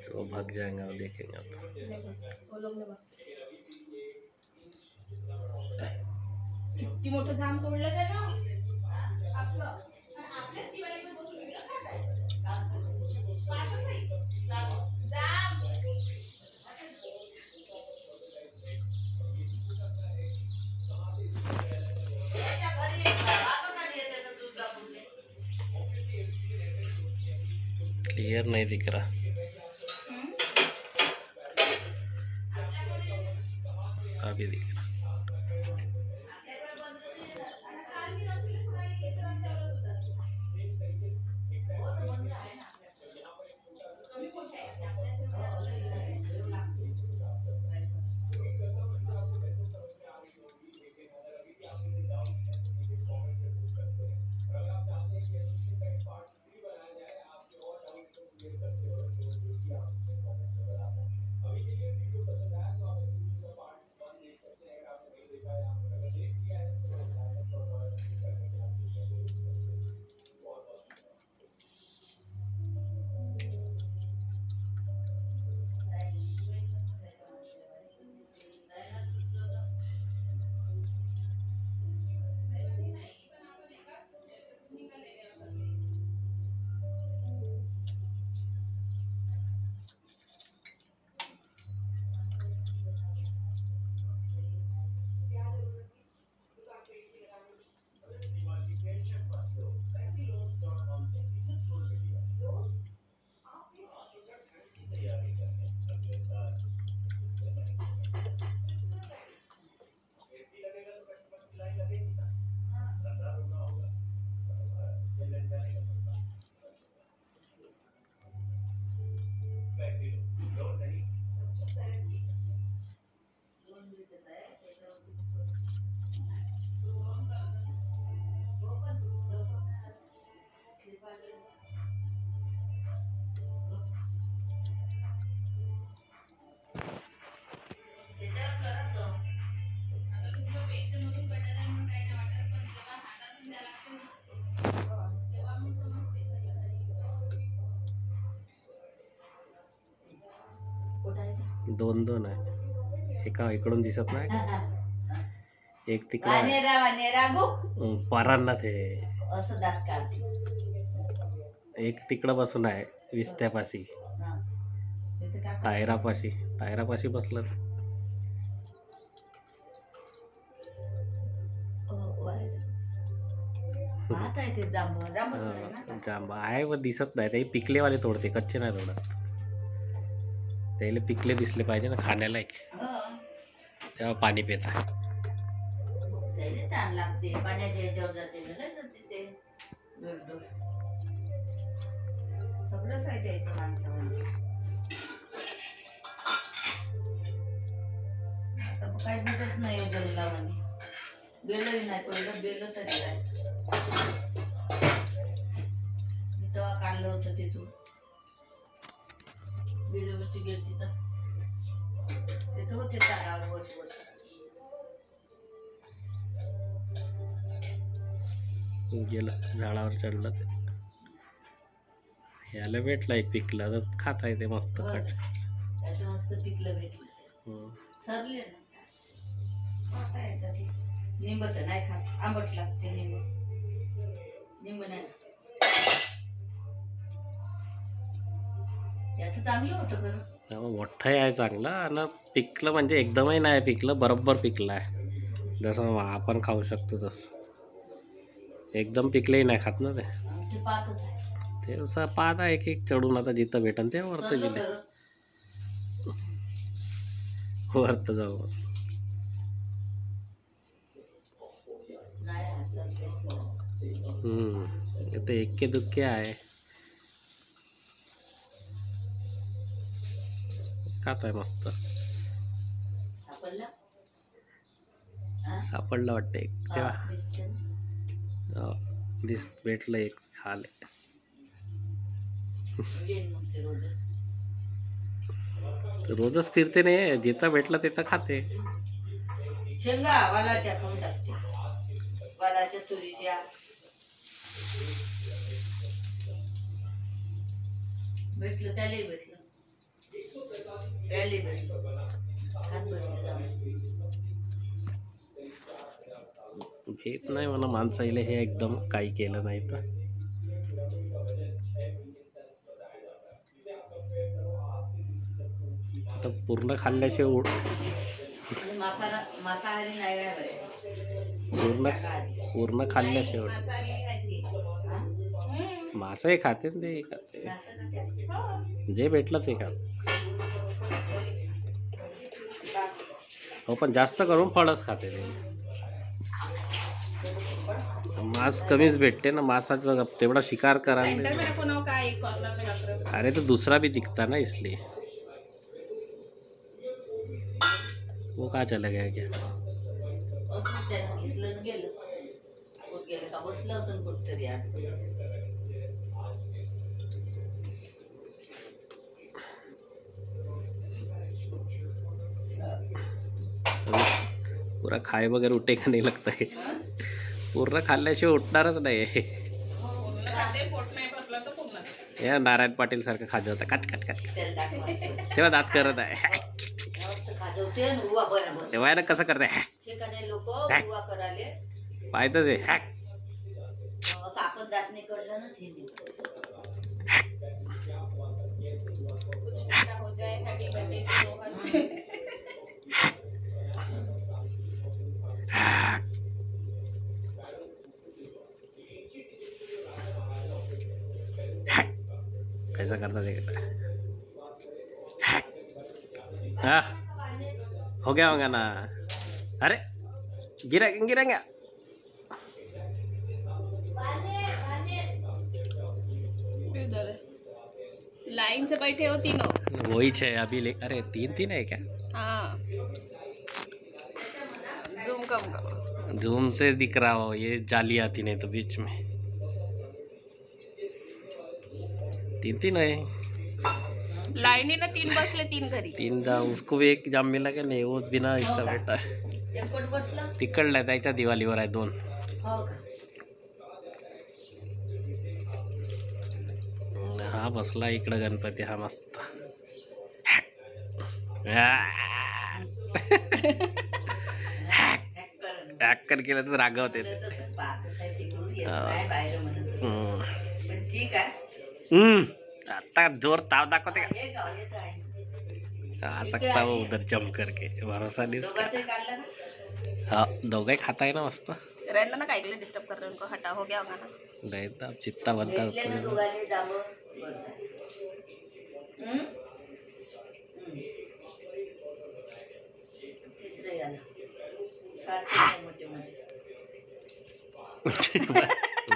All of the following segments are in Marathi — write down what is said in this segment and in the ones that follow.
तो भाग जाएंगे और देखेंगे अब। किती मोठं जाम तोडलं काय ना आपलं आपल्या दिवाळीवर बसून व्हिडिओ काढताय पाहतच नाही जाम त्याच्या घरी वागच आली येते तर दूध दाखवून क्लियर नहीं दिख रहा। अभी दिख रहा। दोन दोन आहे, एका इकडून दिसत नाही, एक तिकडे पारांना ते एक तिकडं बसून आहे विस्त्यापाशी, टायरापाशी बसलं. जांबा आहे व दिसत नाही, ते पिकलेवाले तोडते, कच्चे नाही तोडत. त्याला पिकले दिसले पाहिजे ना खाण्याला, एक तेव्हा पाणी पिता. काही भेटत नाही जंगलामध्ये, बेलही नाही पडलं, बेल तरी आहे. मी तेव्हा काढलं होतं तिथून, बेलवरची गेली तिथं, तिथं होते तारावर वर. गेलं झाडावर चढलं ते, याला भेटलं एक पिकलं तर खाता येते मस्त. त्याचं मस्त पिकलं भेटलं, सरले ना खाता येतं. ते लिंब तर नाही खात, आंबट लागते लिंब नाही. याचं चांगलं होतं खरं, मोठं आहे चांगलं, आणि पिकलं म्हणजे एकदमही नाही पिकलं, बरोबर पिकलं आहे, जसं आपण खाऊ शकतो तसं. एकदम पिकलेही नाही खात ना ते, ते असं पाहता एक एक चढून आता जिथं भेटन ते वरतं गेले, वरतं जाऊ. ते एक्के दुक्के आहे, खाताय मस्त. सापडलं वाटतं एक तेव्हा, भेटलं एक खाले. रोजच फिरते नाही, जिथं भेटलं तिथं खाते. शेंगा वालाच्या खाऊन टाकते, वालाच्या तुरीच्या. भेटलं त्यालाही भेटलं. रॅली भेटलो खात बसले जाऊन. भीत नाही म्हणा माणसाईले हे एकदम काही केलं नाही तर. आता पूर्ण खाल्ल्याशिवाय मांसाहारी नाही आहे बरे. पूर्ण पूर्ण खाल्ल्याशिवाय मासही खाते ना ते खाते जे भेटलं ते खात. हो पण जास्त करून फळच खाते ते. मांस कमीच भेटते ना मांसाचं तेवढा शिकार करायला. अरे तो दूसरा भी दिखता ना इसलिए वो कहाँ चला गया क्या. घेतलं गेलं का बसलं असून कुठतरी पूरा खाए बगैर उठेगा नहीं लगता है. पूर्ण खाल्ल्याशिवाय उठणारच नाही. या नारायण पाटील सारखं खाजं होता कच कच कच तेव्हा दात करत आहे. तेव्हा ना कसं करते पाहतच आहे. आपण दात नाही कडलं ना कैसा करता देख. हाँ हो गया होगा ना. अरे गिरेंगे. लाइन से बैठे हो तीनों. वही है अभी ले. अरे तीन है क्या. हाँ जूम कम करो. जूम से दिख रहा हो ये जाली आती नहीं तो बीच में. तीन है. लाइनी ना 3 बसले 3 घरी. 3 उसको भी एक जाम मिला क्या नहीं. वो बिना इसका बेटा है तिकडला त्याच्या दिवाळीवर आहे 2. हा बसला इकडं गणपती हा मस्त. हॅक्कर केलं तर रागवते. ठीक आहे. आता जोर ताव दाखवते आ सकता हो उधर जम करके भरोसा नहीं उसका. हाँ दोगे खाता है ना मस्त. रहने ना काहे के लिए डिस्टर्ब कर रहे हो उनको. हटा हो गया होगा ना. नहीं तो अब चित्ता बनता है.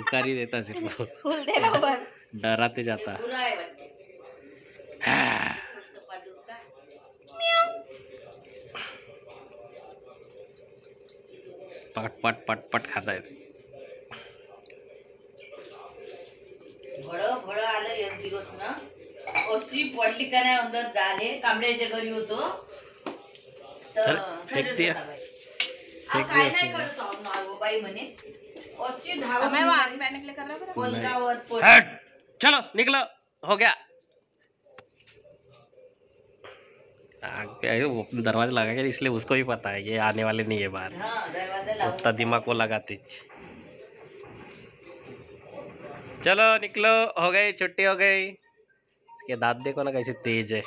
उकारी देता सिर्फ फूल दे रहा बस. डराते जाता. पट पट पट पट खाता है. भड आलं एक दिवस ना अशी पडली का नाही अंदर झाले. कांबड्याच्या घरी होतो तर फेक दिया. काय नाही करत आहो बाई म्हणे अशी धाव मैं वो आग पहनने के लिए कर रहा हूँ. पलंगावर हट चलो निकलो हो गया. आग पे आए वो दरवाजा लगा के इसलिए उसको भी पता है ये आने वाले नहीं है बाहर. दरवाजा उतना दिमाग को लगाते. चलो निकलो हो गई छुट्टी हो गई. इसके दांत देखो ना कैसे तेज है.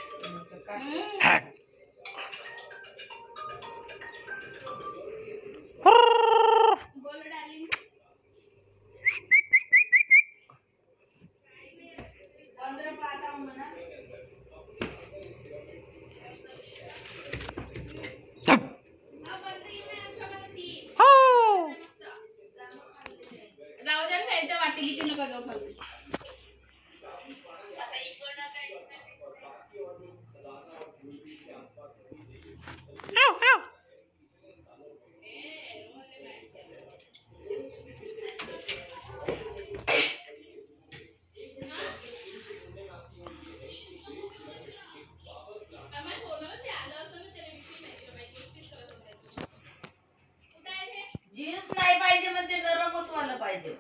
जीन्स नाही पाहिजे म्हणजे नरमच वाला पाहिजे.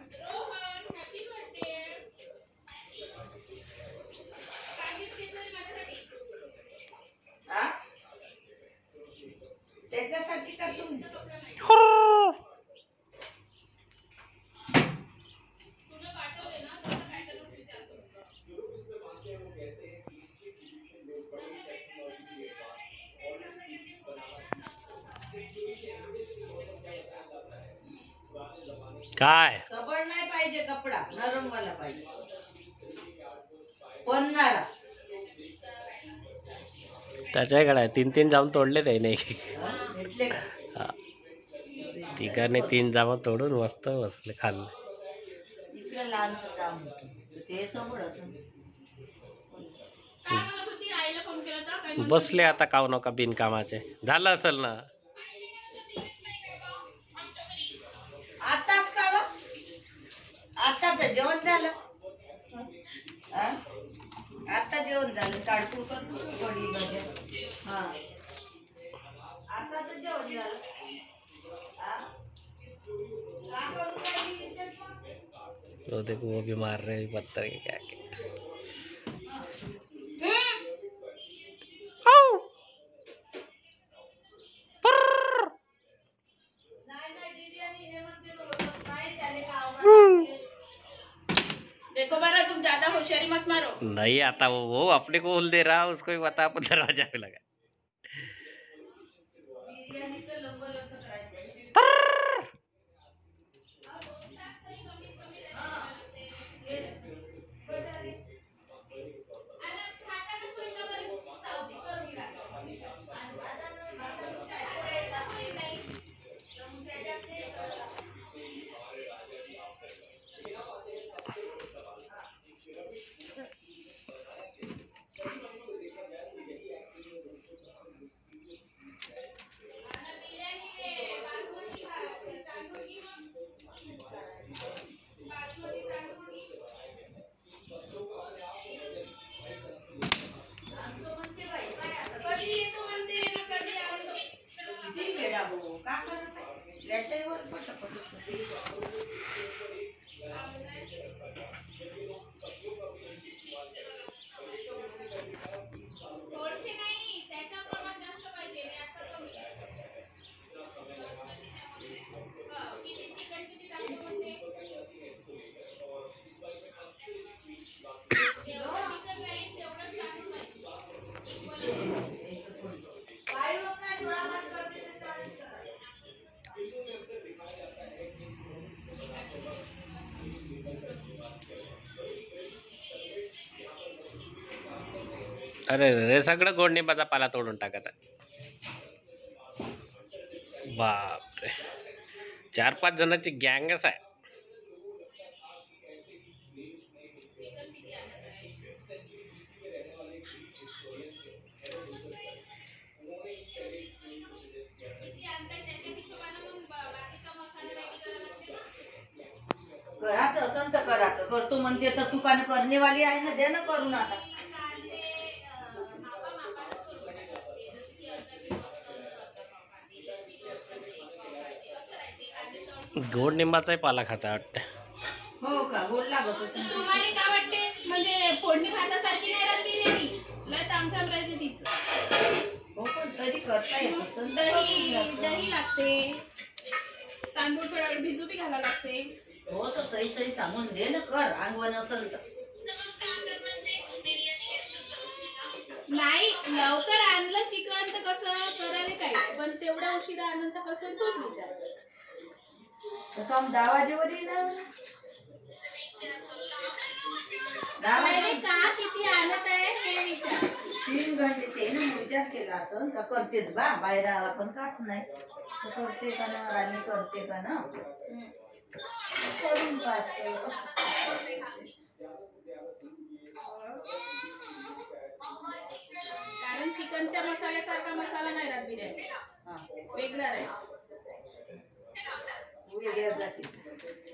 हा काय सबळ नाही पाहिजे कपडा, नरम वाला पाहिजे, पन्नारा. त्याच्याकडे 3 जाम तोडले त्याने. भेटले का? हा. तिघांनी 3 जाम तोडून मस्त बसले खाल्ले. इकडे लहानचं काम होतं, ते सबळ असं. काय म्हणत होती? आईला फोन केला होता काय? बसले आता काऊ नका बिनकामाचे. झालं असेल ना. आताच का व? आता तर जेवण झालं. हा? आता जेवण झालं, ताडतूड करतो वडी भाज्या. हा, आता तर जेवण झालं. हा? का करू राहिली विशेष मग? तो देखो वो भी मार रहे हैं पत्थर के क्या क्या. देखो बारा, तुम ज्यादा होशियारी मत मारो. नहीं आता वो अपने को बोल दे रहा, उसको भी पता अपन दरवाजा पे लगा. बिर्याणीचं लंबर असं करायचं. किती वेळा हो, का करायचं? याच्यावर पटापट. काय होत नाही, थोडा भात करते तर चालेल का? अरे रे सगळं गोडनिंबाचा पाला तोडून टाकत आहे. बापरे, 4-5 जणांची गँगच आहे. करायचं असं तर करायचं, करतो म्हणते तर तू का करणेवाली आहे ना, दे ना करून आता. गोडनिंबाचाही पाला खाता वाटतं. हो का, गोड लागत असेल. तुम्हाला काय वाटते? म्हणजे फोडणी भातासारखी नाही राहत बिर्याणी, लय तामठाम राहते तिचं. हो, पण तरी करता येत असेल तर दही करून दही घ्यायचं. लागते, तांदूळ थोडा वेळ भिजू बी घालावं लागते. हो, तर सही सही सांगून दे ना, कर अंगवण असेल तर. नाही, लवकर आणलं चिकन तर कसं करायला काय, पण तेवढ्या उशिरा आणलं तर कसं, तोच विचार कर. तर काम 10 वाजेवर येणार ना. 10 पहिले वाजे का किती आणत आहे हे विचार. 3 घंटे ते ना विचार केला असं का करतेच बा, बाहेर आला पण खात नाही तर करते का ना, राणी करते का ना, करून पाहते. कारण चिकनच्या मसाल्यासारखा मसाला नाही राहत बिर्याणी, हा, वेगळा आहे. वेगळ्या जातीचं.